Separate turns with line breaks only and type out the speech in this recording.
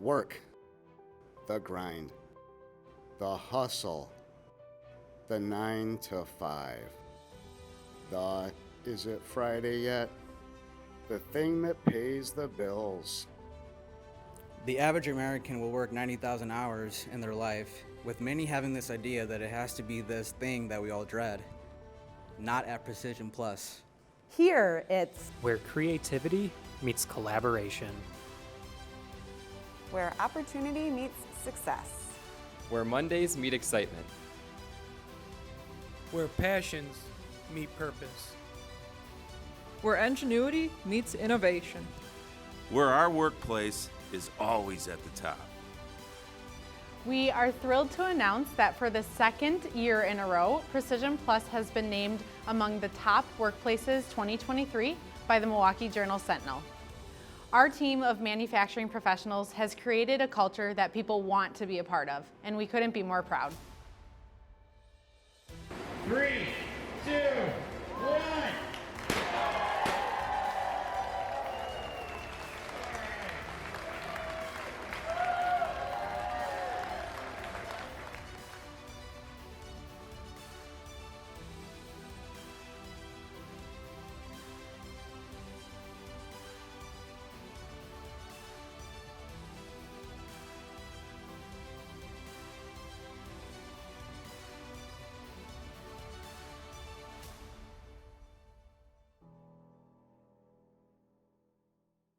Work, the grind, the hustle, the 9 to 5. The is it Friday yet? The thing that pays the bills.
The average American will work 90,000 hours in their life, with many having this idea that it has to be this thing that we all dread. Not at Precision Plus.
Here, it's
where creativity meets collaboration.
where opportunity meets success.
Where Mondays meet excitement.
Where passions meet purpose.
Where ingenuity meets innovation.
Where our workplace is always at the top.
We are thrilled to announce that for the second year in a row, Precision Plus has been named among the top workplaces 2023 by the Milwaukee Journal Sentinel. Our team of manufacturing professionals has created a culture that people want to be a part of, and we couldn't be more proud.
3, 2,